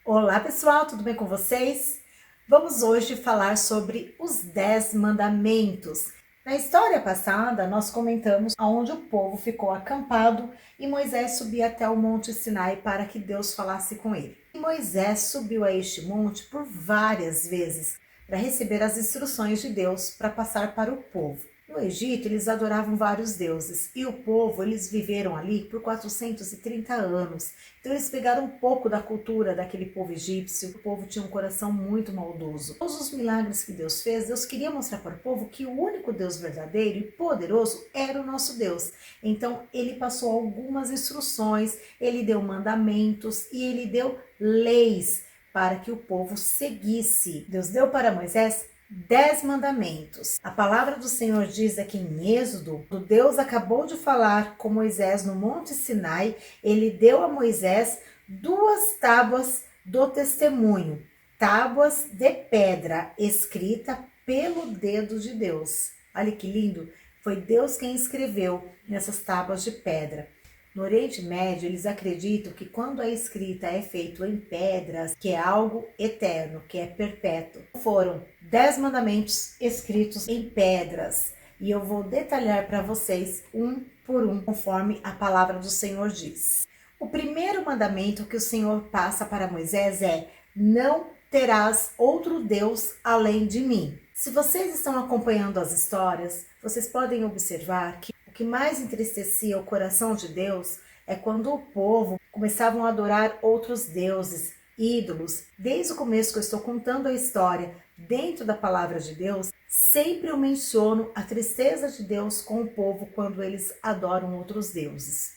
Olá pessoal, tudo bem com vocês? Vamos hoje falar sobre os 10 mandamentos. Na história passada, nós comentamos onde o povo ficou acampado e Moisés subia até o Monte Sinai para que Deus falasse com ele. E Moisés subiu a este monte por várias vezes para receber as instruções de Deus para passar para o povo. No Egito, eles adoravam vários deuses e o povo, eles viveram ali por 430 anos. Então eles pegaram um pouco da cultura daquele povo egípcio. O povo tinha um coração muito maldoso. Todos os milagres que Deus fez, Deus queria mostrar para o povo que o único Deus verdadeiro e poderoso era o nosso Deus. Então ele passou algumas instruções, ele deu mandamentos e ele deu leis para que o povo seguisse. Deus deu para Moisés 10 mandamentos. A palavra do Senhor diz aqui em Êxodo, Deus acabou de falar com Moisés no Monte Sinai, ele deu a Moisés 2 tábuas do testemunho, tábuas de pedra, escrita pelo dedo de Deus. Olha que lindo, foi Deus quem escreveu nessas tábuas de pedra. No Oriente Médio, eles acreditam que quando a escrita é feita em pedras, que é algo eterno, que é perpétuo. Foram 10 mandamentos escritos em pedras. E eu vou detalhar para vocês um por um, conforme a palavra do Senhor diz. O primeiro mandamento que o Senhor passa para Moisés é: não terás outro Deus além de mim. Se vocês estão acompanhando as histórias, vocês podem observar que o que mais entristecia o coração de Deus é quando o povo começavam a adorar outros deuses, ídolos. Desde o começo que eu estou contando a história, dentro da palavra de Deus, sempre eu menciono a tristeza de Deus com o povo quando eles adoram outros deuses.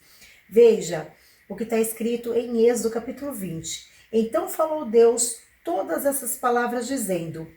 Veja o que está escrito em Êxodo capítulo 20. Então falou Deus todas essas palavras dizendo: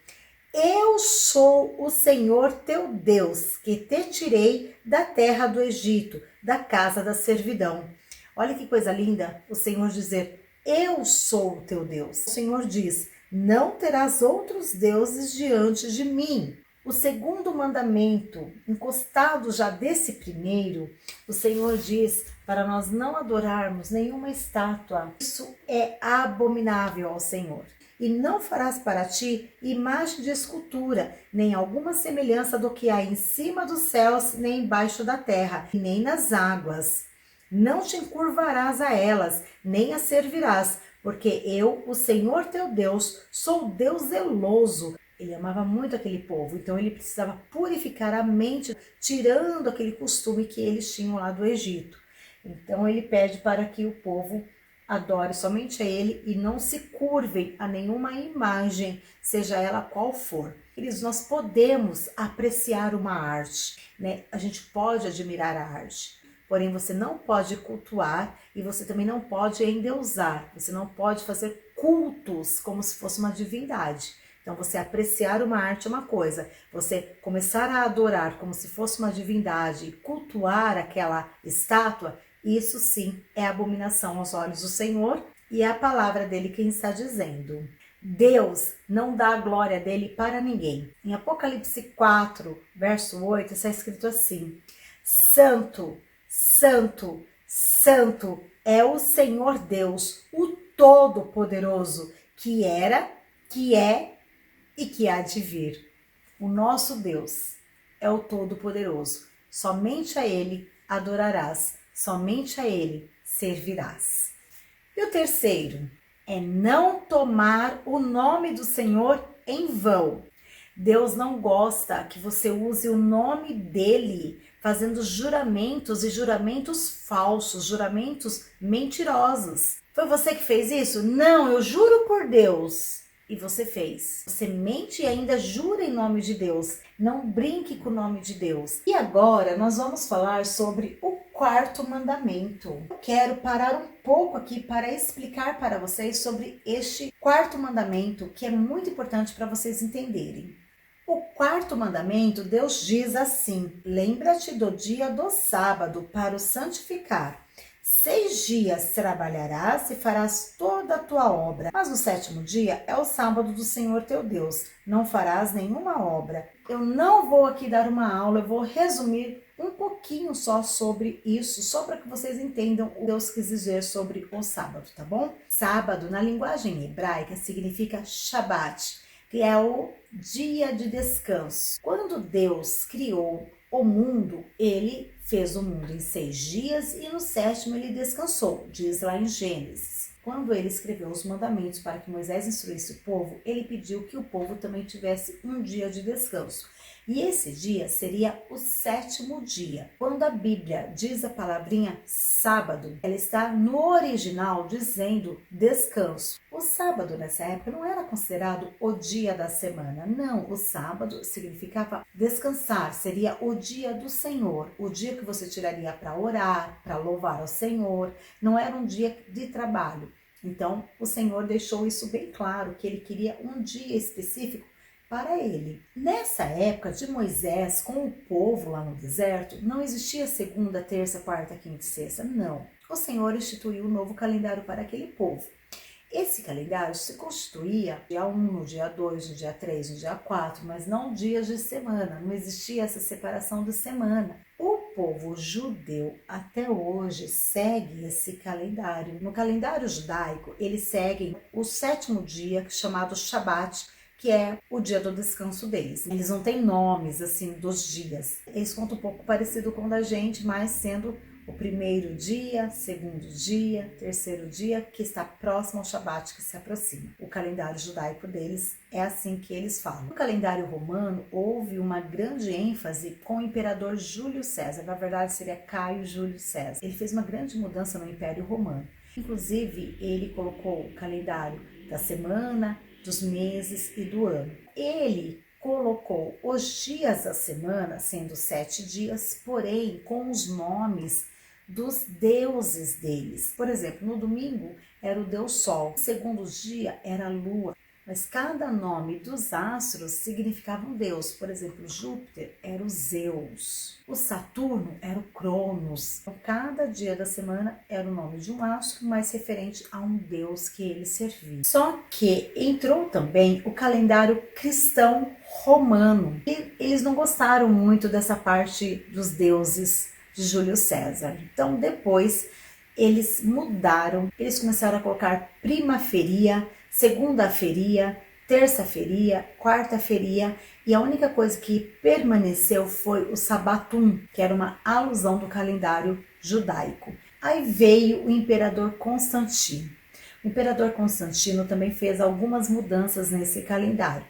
eu sou o Senhor teu Deus, que te tirei da terra do Egito, da casa da servidão. Olha que coisa linda o Senhor dizer: eu sou o teu Deus. O Senhor diz: não terás outros deuses diante de mim. O segundo mandamento, encostado já desse primeiro, o Senhor diz para nós não adorarmos nenhuma estátua. Isso é abominável ao Senhor. E não farás para ti imagem de escultura, nem alguma semelhança do que há em cima dos céus, nem embaixo da terra, nem nas águas. Não te encurvarás a elas, nem as servirás, porque eu, o Senhor teu Deus, sou Deus zeloso. Ele amava muito aquele povo, então ele precisava purificar a mente, tirando aquele costume que eles tinham lá do Egito. Então ele pede para que o povo adore somente a ele e não se curvem a nenhuma imagem, seja ela qual for. Nós podemos apreciar uma arte, né? A gente pode admirar a arte, porém você não pode cultuar e você também não pode endeusar, você não pode fazer cultos como se fosse uma divindade. Então você apreciar uma arte é uma coisa, você começar a adorar como se fosse uma divindade, cultuar aquela estátua, isso sim é abominação aos olhos do Senhor e é a palavra dele quem está dizendo. Deus não dá a glória dele para ninguém. Em Apocalipse 4, verso 8, está escrito assim: Santo, Santo, Santo é o Senhor Deus, o Todo-Poderoso, que era, que é e que há de vir. O nosso Deus é o Todo-Poderoso. Somente a ele adorarás. Somente a ele servirás. E o terceiro é não tomar o nome do Senhor em vão. Deus não gosta que você use o nome dele fazendo juramentos e juramentos falsos, juramentos mentirosos. Foi você que fez isso? Não, eu juro por Deus. E você fez. Você mente e ainda jura em nome de Deus. Não brinque com o nome de Deus. E agora nós vamos falar sobre o quarto mandamento. Eu quero parar um pouco aqui para explicar para vocês sobre este quarto mandamento, que é muito importante para vocês entenderem. O quarto mandamento, Deus diz assim: lembra-te do dia do sábado para o santificar. 6 dias trabalharás e farás toda a tua obra, mas no 7º dia é o sábado do Senhor teu Deus, não farás nenhuma obra. Eu não vou aqui dar uma aula, eu vou resumir um pouquinho só sobre isso, só para que vocês entendam o que Deus quis dizer sobre o sábado, tá bom? Sábado, na linguagem hebraica, significa Shabat, que é o dia de descanso. Quando Deus criou o mundo, ele fez o mundo em 6 dias e no 7º ele descansou, diz lá em Gênesis. Quando ele escreveu os mandamentos para que Moisés instruísse o povo, ele pediu que o povo também tivesse um dia de descanso. E esse dia seria o 7º dia. Quando a Bíblia diz a palavrinha sábado, ela está no original dizendo descanso. O sábado nessa época não era considerado o dia da semana, não. O sábado significava descansar, seria o dia do Senhor, o dia que você tiraria para orar, para louvar ao Senhor. Não era um dia de trabalho. Então, o Senhor deixou isso bem claro, que ele queria um dia específico para ele. Nessa época de Moisés com o povo lá no deserto, não existia segunda, terça, quarta, quinta e sexta, não. O Senhor instituiu um novo calendário para aquele povo. Esse calendário se constituía dia 1, no dia 2, no dia 3, no dia 4, mas não dias de semana, não existia essa separação de semana. O povo judeu até hoje segue esse calendário. No calendário judaico, eles seguem o 7º dia, chamado Shabat, que é o dia do descanso deles. Eles não têm nomes assim dos dias. Eles contam um pouco parecido com o da gente, mas sendo o 1º dia, 2º dia, 3º dia, que está próximo ao Shabat, que se aproxima. O calendário judaico deles é assim que eles falam. No calendário romano, houve uma grande ênfase com o imperador Júlio César. Na verdade, seria Caio Júlio César. Ele fez uma grande mudança no Império Romano. Inclusive, ele colocou o calendário da semana, dos meses e do ano. Ele colocou os dias da semana, sendo 7 dias, porém com os nomes dos deuses deles. Por exemplo, no domingo era o deus Sol, no segundo dia era a Lua, mas cada nome dos astros significava um deus. Por exemplo, Júpiter era o Zeus, o Saturno era o Cronos. Então, cada dia da semana era o nome de um astro, mas referente a um deus que ele servia. Só que entrou também o calendário cristão romano. E eles não gostaram muito dessa parte dos deuses de Júlio César. Então, depois eles mudaram, eles começaram a colocar primavera, segunda-feira, terça-feira, quarta-feira, e a única coisa que permaneceu foi o Sabatum, que era uma alusão do calendário judaico. Aí veio o imperador Constantino. O imperador Constantino também fez algumas mudanças nesse calendário.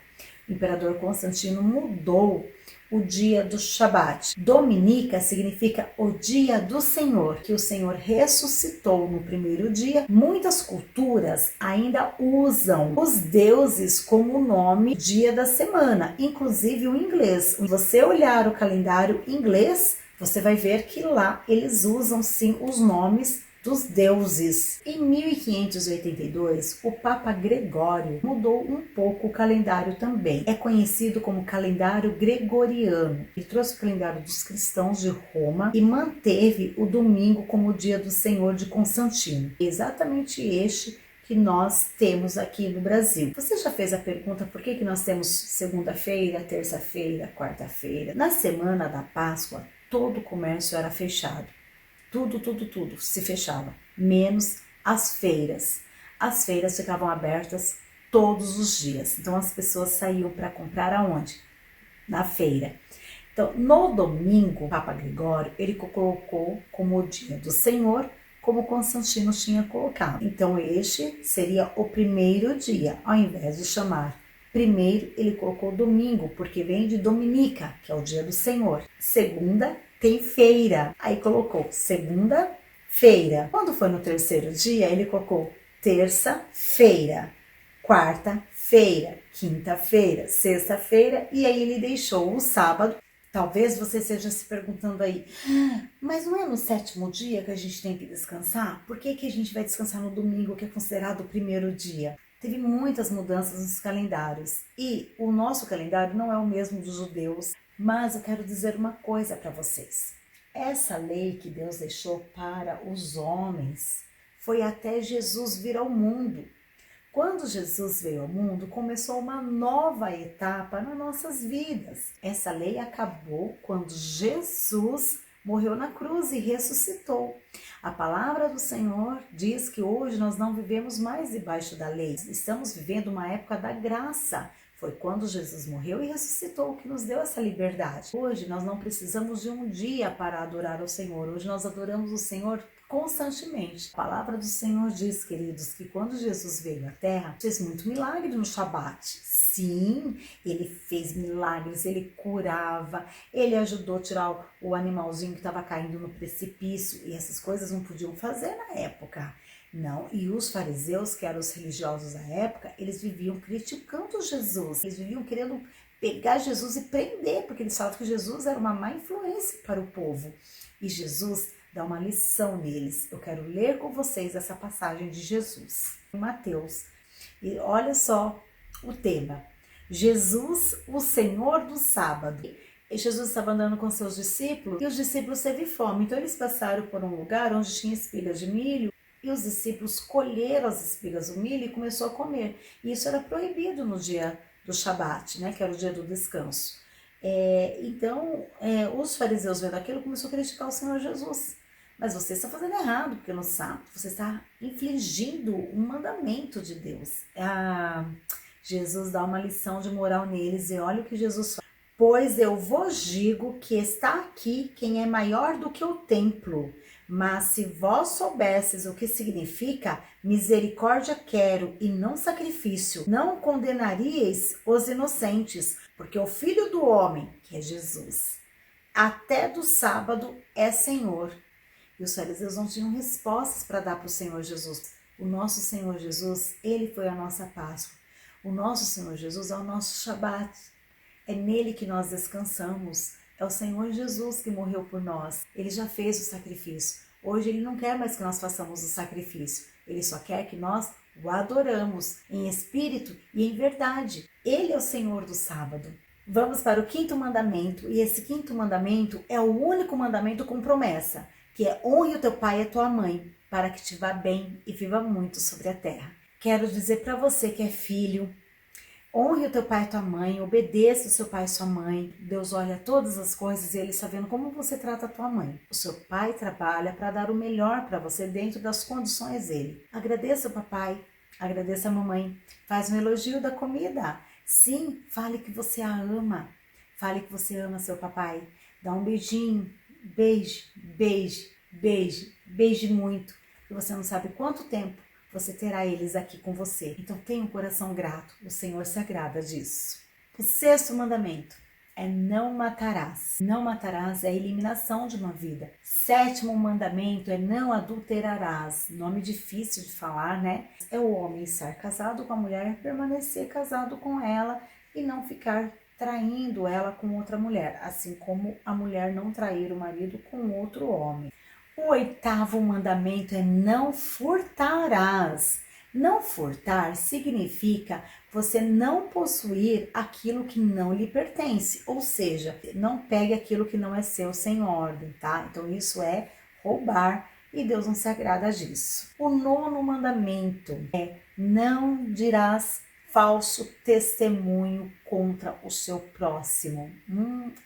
O imperador Constantino mudou o dia do Shabat. Dominica significa o dia do Senhor, que o Senhor ressuscitou no 1º dia. Muitas culturas ainda usam os deuses como nome dia da semana, inclusive o inglês. Se você olhar o calendário inglês, você vai ver que lá eles usam sim os nomes dos deuses. Em 1582, o Papa Gregório mudou um pouco o calendário também. É conhecido como calendário gregoriano. Ele trouxe o calendário dos cristãos de Roma e manteve o domingo como o dia do Senhor de Constantino. Exatamente este que nós temos aqui no Brasil. Você já fez a pergunta por que nós temos segunda-feira, terça-feira, quarta-feira? Na semana da Páscoa, todo o comércio era fechado. Tudo se fechava, menos as feiras. As feiras ficavam abertas todos os dias. Então as pessoas saíam para comprar aonde? Na feira. Então, no domingo, o Papa Gregório, ele colocou como o dia do Senhor, como Constantino tinha colocado. Então, este seria o 1º dia, ao invés de chamar primeiro, ele colocou domingo, porque vem de Dominica, que é o dia do Senhor. Segunda, tem feira, aí colocou segunda-feira. Quando foi no 3º dia, ele colocou terça-feira, quarta-feira, quinta-feira, sexta-feira, e aí ele deixou o sábado. Talvez você esteja se perguntando aí, mas não é no 7º dia que a gente tem que descansar? Por que a gente vai descansar no domingo, que é considerado o 1º dia? Teve muitas mudanças nos calendários e o nosso calendário não é o mesmo dos judeus, mas eu quero dizer uma coisa para vocês. Essa lei que Deus deixou para os homens foi até Jesus vir ao mundo. Quando Jesus veio ao mundo, começou uma nova etapa nas nossas vidas. Essa lei acabou quando Jesus morreu na cruz e ressuscitou. A palavra do Senhor diz que hoje nós não vivemos mais debaixo da lei. Estamos vivendo uma época da graça. Foi quando Jesus morreu e ressuscitou que nos deu essa liberdade. Hoje nós não precisamos de um dia para adorar o Senhor. Hoje nós adoramos o Senhor constantemente. A palavra do Senhor diz, queridos, que quando Jesus veio à Terra, fez muito milagre no Shabat. Sim, ele fez milagres, ele curava, ele ajudou a tirar o animalzinho que estava caindo no precipício, e essas coisas não podiam fazer na época. Não, e os fariseus, que eram os religiosos da época, eles viviam criticando Jesus, eles viviam querendo pegar Jesus e prender, porque eles falavam que Jesus era uma má influência para o povo. E Jesus dá uma lição neles. Eu quero ler com vocês essa passagem de Jesus, em Mateus. E olha só o tema: Jesus, o Senhor do sábado. E Jesus estava andando com seus discípulos e os discípulos teve fome. Então eles passaram por um lugar onde tinha espigas de milho e os discípulos colheram as espigas do milho e começou a comer. E isso era proibido no dia do Shabat, né, que era o dia do descanso. Então, os fariseus vendo aquilo começaram a criticar o Senhor Jesus. Mas você está fazendo errado, porque no sábado você está infligindo um mandamento de Deus. Jesus dá uma lição de moral neles e olha o que Jesus fala. Pois eu vos digo que está aqui quem é maior do que o templo. Mas se vós soubesses o que significa misericórdia quero e não sacrifício, não condenaríeis os inocentes, porque o Filho do Homem, que é Jesus, até do sábado é Senhor. E os fariseus não tinham respostas para dar para o Senhor Jesus. O nosso Senhor Jesus, ele foi a nossa Páscoa. O nosso Senhor Jesus é o nosso Shabat. É nele que nós descansamos. É o Senhor Jesus que morreu por nós. Ele já fez o sacrifício. Hoje ele não quer mais que nós façamos o sacrifício. Ele só quer que nós o adoramos em espírito e em verdade. Ele é o Senhor do sábado. Vamos para o quinto mandamento. E esse quinto mandamento é o único mandamento com promessa, que é: honre o teu pai e a tua mãe, para que te vá bem e viva muito sobre a terra. Quero dizer para você que é filho, honre o teu pai e a tua mãe, obedeça o seu pai e sua mãe. Deus olha todas as coisas e ele está vendo como você trata a tua mãe. O seu pai trabalha para dar o melhor para você dentro das condições dele. Agradeça o papai, agradeça a mamãe, faz um elogio da comida. Sim, fale que você a ama, fale que você ama seu papai. Dá um beijinho, beije, beije, beije, beije muito, porque você não sabe quanto tempo você terá eles aqui com você. Então tenha um coração grato, o Senhor se agrada disso. O sexto mandamento é não matarás. Não matarás é a eliminação de uma vida. Sétimo mandamento é não adulterarás. Nome difícil de falar, né? É o homem estar casado com a mulher, permanecer casado com ela e não ficar traindo ela com outra mulher, assim como a mulher não trair o marido com outro homem. O oitavo mandamento é não furtarás. Não furtar significa você não possuir aquilo que não lhe pertence, ou seja, não pegue aquilo que não é seu sem ordem, tá? Então isso é roubar e Deus não se agrada disso. O nono mandamento é não dirás falso testemunho contra o seu próximo.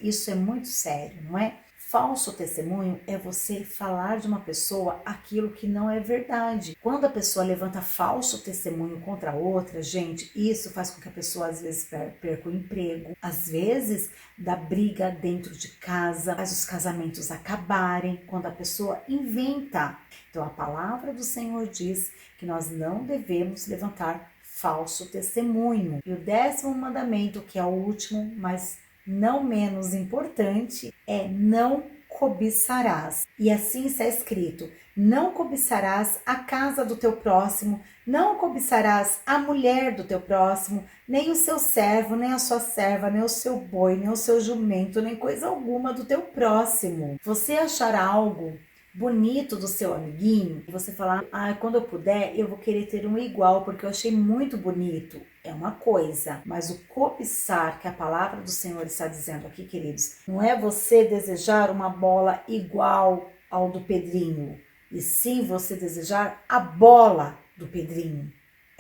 Isso é muito sério, não é? Falso testemunho é você falar de uma pessoa aquilo que não é verdade. Quando a pessoa levanta falso testemunho contra outra, gente, isso faz com que a pessoa às vezes perca o emprego, às vezes dá briga dentro de casa, faz os casamentos acabarem, quando a pessoa inventa. Então a palavra do Senhor diz que nós não devemos levantar falso testemunho. E o 10º mandamento, que é o último, mas não menos importante, é não cobiçarás. E assim está escrito: não cobiçarás a casa do teu próximo, não cobiçarás a mulher do teu próximo, nem o seu servo, nem a sua serva, nem o seu boi, nem o seu jumento, nem coisa alguma do teu próximo. Você achará algo bonito do seu amiguinho, e você falar: quando eu puder, eu vou querer ter um igual, porque eu achei muito bonito. É uma coisa, mas o cobiçar, que a palavra do Senhor está dizendo aqui, queridos, não é você desejar uma bola igual ao do Pedrinho, e sim você desejar a bola do Pedrinho.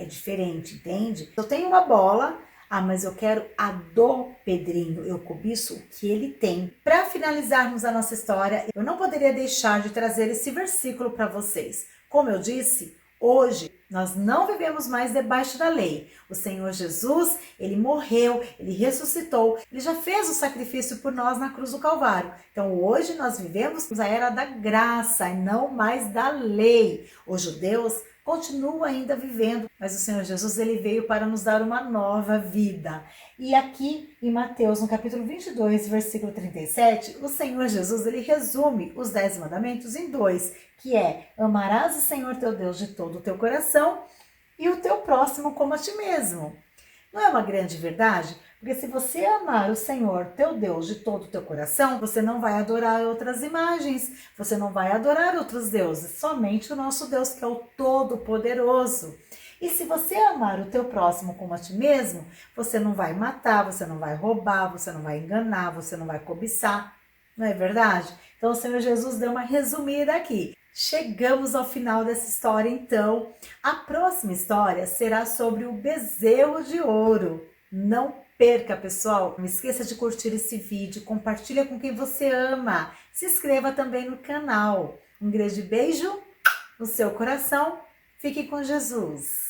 é diferente, entende? Eu tenho uma bola, mas eu quero a do Pedrinho, eu cobiço o que ele tem. Para finalizarmos a nossa história, eu não poderia deixar de trazer esse versículo para vocês. Como eu disse, hoje nós não vivemos mais debaixo da lei. O Senhor Jesus, ele morreu, ele ressuscitou, ele já fez o sacrifício por nós na cruz do Calvário. Então hoje nós vivemos a era da graça e não mais da lei. Os judeus continuam ainda vivendo, mas o Senhor Jesus, ele veio para nos dar uma nova vida. E aqui em Mateus, no capítulo 22, versículo 37, o Senhor Jesus, ele resume os 10 mandamentos em 2, que é: amarás o Senhor teu Deus de todo o teu coração e o teu próximo como a ti mesmo. Não é uma grande verdade? Porque se você amar o Senhor, teu Deus, de todo o teu coração, você não vai adorar outras imagens, você não vai adorar outros deuses, somente o nosso Deus, que é o Todo-Poderoso. E se você amar o teu próximo como a ti mesmo, você não vai matar, você não vai roubar, você não vai enganar, você não vai cobiçar. Não é verdade? Então o Senhor Jesus deu uma resumida aqui. Chegamos ao final dessa história, então. A próxima história será sobre o bezerro de ouro. Não perca, pessoal. Não esqueça de curtir esse vídeo, compartilha com quem você ama. Se inscreva também no canal. Um grande beijo no seu coração. Fique com Jesus.